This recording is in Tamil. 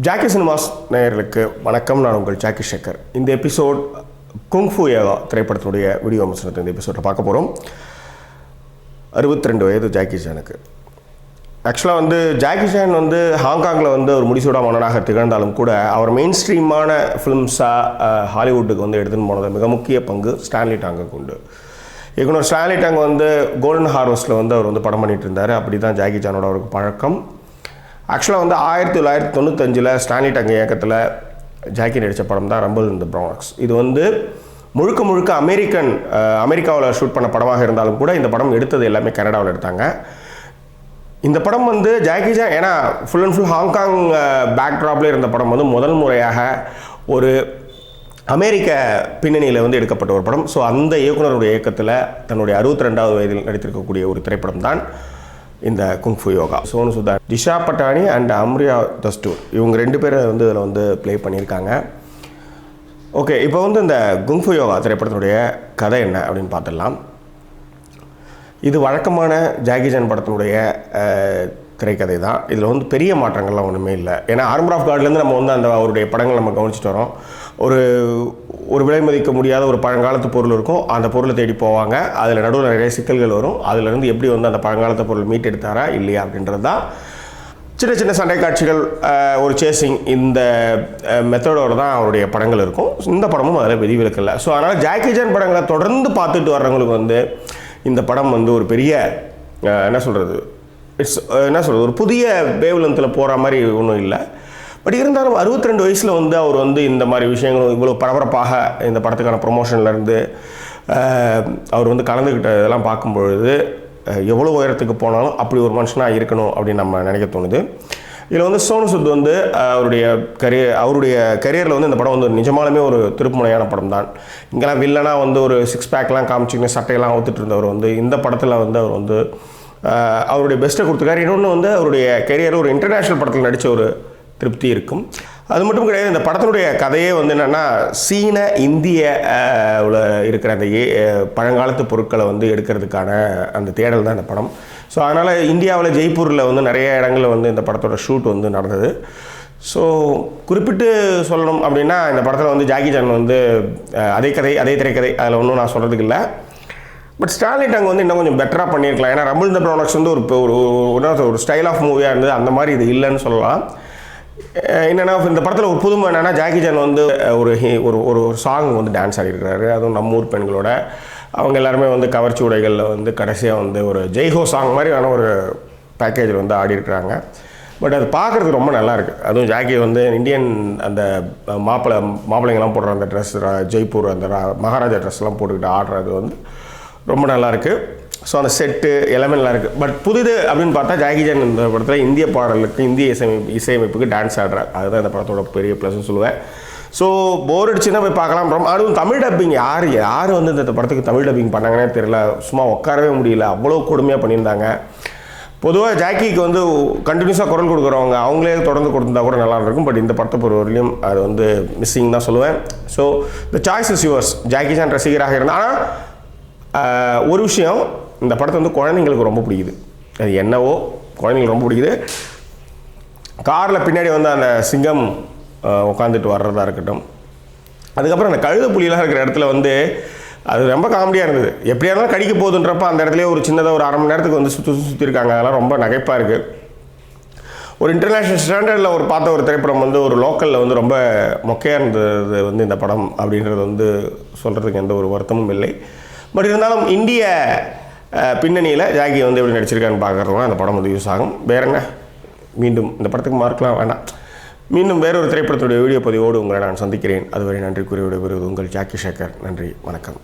ஜாக்கி சினிமாஸ் நேயர்களுக்கு வணக்கம். நான் உங்கள் ஜாக்கி சேகர். இந்த எபிசோட் குங்ஃபு யோகா திரைப்படத்தினுடைய வீடியோ விமர்சனத்தை இந்த எபிசோடில் பார்க்க போகிறோம். 62 வயது ஜாக்கி சானுக்கு. ஆக்சுவலாக ஜாக்கி சான் ஹாங்காங்கில் ஒரு முடிசூடா மன்னனாக திகழ்ந்தாலும் கூட அவர் மெயின் ஸ்ட்ரீமான ஃபிலிம்ஸாக ஹாலிவுட்டுக்கு எடுத்துன்னு போனது மிக முக்கிய பங்கு ஸ்டான்லி டாங்குக்கு உண்டு. இயக்குனர் ஸ்டான்லி டாங் கோல்டன் ஹார்வெஸ்ட்டில் அவர் படம் பண்ணிகிட்டு இருந்தார். அப்படி தான் ஜாக்கி சானோட அவருக்கு பழக்கம். ஆக்சுவலாக 1995 ஸ்டான்லி டாங் இயக்கத்தில் ஜாக்கி நடித்த படம் தான் ரம்பிள் இன் தி ப்ராங்க்ஸ். இது முழுக்க அமெரிக்காவில் ஷூட் பண்ண படமாக இருந்தாலும் கூட இந்த படம் எடுத்தது எல்லாமே கனடாவில் எடுத்தாங்க. இந்த படம் ஜாக்கி சான் ஏன்னா ஃபுல் அண்ட் ஃபுல் ஹாங்காங் பேக்ட்ராப்லேயே இருந்த படம் முதல் முறையாக ஒரு அமெரிக்க பின்னணியில் எடுக்கப்பட்ட ஒரு படம். ஸோ அந்த இயக்குனருடைய இயக்கத்தில் தன்னுடைய 62வது வயதில் நடித்திருக்கக்கூடிய ஒரு திரைப்படம் தான் இந்த kung fu yoga. Sonu Sood, Disha Patani and Amyra Dastur இவங்க 2 பேரை இதில் ப்ளே பண்ணியிருக்காங்க. ஓகே, இப்போ இந்த குங்ஃபு யோகா திரைப்படத்தினுடைய கதை என்ன அப்படின்னு பார்த்துடலாம். இது வழக்கமான ஜாக்கி சான் படத்தினுடைய திரைக்கதை தான். இதில் பெரிய மாற்றங்கள்லாம் ஒன்றுமே இல்லை. ஏன்னா ஆர்மர் ஆஃப் காட்லேருந்து நம்ம அவருடைய படங்கள் நம்ம கவனிச்சுட்டு வரோம். ஒரு விலை மதிக்க முடியாத ஒரு பழங்காலத்து பொருள் இருக்கும். அந்த பொருளை தேடி போவாங்க. அதில் நடுவில் நிறைய சிக்கல்கள் வரும். அதிலிருந்து எப்படி அந்த பழங்காலத்து பொருள் மீட்டெடுத்தாரா இல்லையா அப்படின்றது தான். சின்ன சண்டை காட்சிகள், ஒரு சேசிங், இந்த மெத்தடோடு தான் அவருடைய படங்கள் இருக்கும். இந்த படமும் அதில் விதிவிலக்கு இல்லை. ஸோ அதனால் ஜாக்கி சான் படங்களை தொடர்ந்து பார்த்துட்டு வர்றவங்களுக்கு இந்த படம் ஒரு பெரிய ஒரு புதிய வேவ்லென்த்தில் போகிற மாதிரி ஒன்றும் இல்லை. பட் இருந்தாலும் 62 வயசில் அவர் இந்த மாதிரி விஷயங்களும் இவ்வளோ பரபரப்பாக இந்த படத்துக்கான ப்ரொமோஷன்லேருந்து அவர் கலந்துக்கிட்ட இதெல்லாம் பார்க்கும்பொழுது எவ்வளோ உயரத்துக்கு போனாலும் அப்படி ஒரு மனுஷனாக இருக்கணும் அப்படின்னு நம்ம நினைக்க தோணுது. இதில் சோனு சூட் அவருடைய கரியரில் இந்த படம் நிஜமாலுமே ஒரு திருப்புமுனையான படம் தான். இங்கெல்லாம் வில்லனாக ஒரு 6 பேக்லாம் காமிச்சின்னு சட்டையெல்லாம் ஊற்றுட்டு இருந்தவர் இந்த படத்தில் அவர் அவருடைய பெஸ்ட்டை கொடுத்துருக்காரு. இன்னொன்று அவருடைய கரியர் ஒரு இன்டர்நேஷ்னல் படத்தில் நடித்த ஒரு திருப்தி இருக்கும். அது மட்டும் கிடையாது, இந்த படத்தினுடைய கதையே என்னென்னா சீன இந்திய இருக்கிற அந்த பழங்காலத்து பொருட்களை எடுக்கிறதுக்கான அந்த தேடல் தான் இந்த படம். ஸோ அதனால் இந்தியாவில் ஜெய்ப்பூரில் நிறைய இடங்களில் இந்த படத்தோட ஷூட் நடந்தது. ஸோ குறிப்பிட்டு சொல்லணும் அப்படின்னா இந்த படத்தில் ஜாக்கி சான் அதே கதை அதே திரைக்கதை, அதில் ஒன்றும் நான் சொல்கிறதுக்கு இல்லை. பட் ஸ்டான்லி டாங் இன்னும் கொஞ்சம் பெட்டராக பண்ணியிருக்கலாம். ஏன்னா ரம்பிள் இன் தி ப்ராங்க்ஸ் ஒரு ஸ்டைல் ஆஃப் மூவியாக இருந்தது. அந்த மாதிரி இது இல்லைன்னு சொல்லலாம். என்னென்னா இந்த படத்தில் ஒரு புதுமை என்னென்னா ஜாக்கி சான் ஒரு சாங் டான்ஸ் ஆடிருக்கிறாரு. அதுவும் நம்ம ஊர் பெண்களோட. அவங்க எல்லாருமே கவர்ச்சி உடைகளில் கடைசியாக ஒரு ஜெய்ஹோ சாங் மாதிரியான ஒரு பேக்கேஜில் ஆடிருக்கிறாங்க. பட் அது பார்க்குறதுக்கு ரொம்ப நல்லாயிருக்கு. அதுவும் ஜாக்கி இந்தியன் அந்த மாப்பிள்ளைங்கெல்லாம் போடுற அந்த ட்ரெஸ், ஜெய்ப்பூர் அந்த மகாராஜா ட்ரெஸ்லாம் போட்டுக்கிட்டு ஆடுறது ரொம்ப நல்லாயிருக்கு. ஸோ அந்த செட்டு எல்லாமே நல்லாயிருக்கு. பட் புதுது அப்படின்னு பார்த்தா ஜாக்கி சான் இந்த படத்தில் இந்திய பாடலுக்கு, இந்திய இசையமைப்புக்கு டான்ஸ் ஆடுறாரு. அதுதான் இந்த படத்தோட பெரிய ப்ளஸ்ன்னு சொல்லுவேன். ஸோ போர் அடிச்சுன்னா போய் பார்க்கலாம். அதுவும் தமிழ் டப்பிங் யார் இந்த படத்துக்கு தமிழ் டப்பிங் பண்ணாங்கன்னே தெரியல. சும்மா உட்காரவே முடியல, அவ்வளோ கொடுமையாக பண்ணியிருந்தாங்க. பொதுவாக ஜாக்கிக்கு கண்டினியூஸாக குரல் கொடுக்குறவங்க அவங்களே தொடர்ந்து கொடுத்துருந்தா கூட நல்லா இருக்கும். பட் இந்த படத்தை பொறுத்தவரையிலும் அது மிஸ்ஸிங் தான் சொல்லுவேன். So the choice is yours. Jackie Chan ரசிகராக இருந்தால். ஆனால் ஒரு விஷயம், இந்த படத்தை குழந்தைங்களுக்கு ரொம்ப பிடிக்குது. அது என்னவோ குழந்தைங்களுக்கு ரொம்ப பிடிக்குது. காரில் பின்னாடி அந்த சிங்கம் உட்காந்துட்டு வர்றதா இருக்கட்டும், அதுக்கப்புறம் அந்த கழுத புலியெலாம் இருக்கிற இடத்துல அது ரொம்ப காமெடியாக இருந்தது. எப்படியா இருந்தாலும் கடிக்க போகுதுன்றப்ப அந்த இடத்துல ஒரு சின்னதாக ஒரு அரை மணி நேரத்துக்கு சுற்றிருக்காங்க. அதெல்லாம் ரொம்ப நகைப்பாக இருக்குது. ஒரு இன்டர்நேஷ்னல் ஸ்டாண்டர்டில் பார்த்த ஒரு திரைப்படம் ஒரு லோக்கலில் ரொம்ப மொக்கையாக இருந்தது இந்த படம் அப்படின்றது சொல்கிறதுக்கு எந்த ஒரு வருத்தமும் இல்லை. பட் இருந்தாலும் இந்திய பின்னணியில் ஜாக்கி எப்படி நடிச்சிருக்கான்னு பார்க்குறதுலாம் அந்த படம் யூஸ் ஆகும். வேறங்க, மீண்டும் இந்த படத்துக்கு மார்க்கலாம் வேண்டாம். மீண்டும் வேறொரு திரைப்படத்துடைய வீடியோ பதிவோடு உங்களை நான் சந்திக்கிறேன். அதுவரை நன்றி கூறி விடைபெறுவது உங்கள் ஜாக்கி சேகர். நன்றி, வணக்கம்.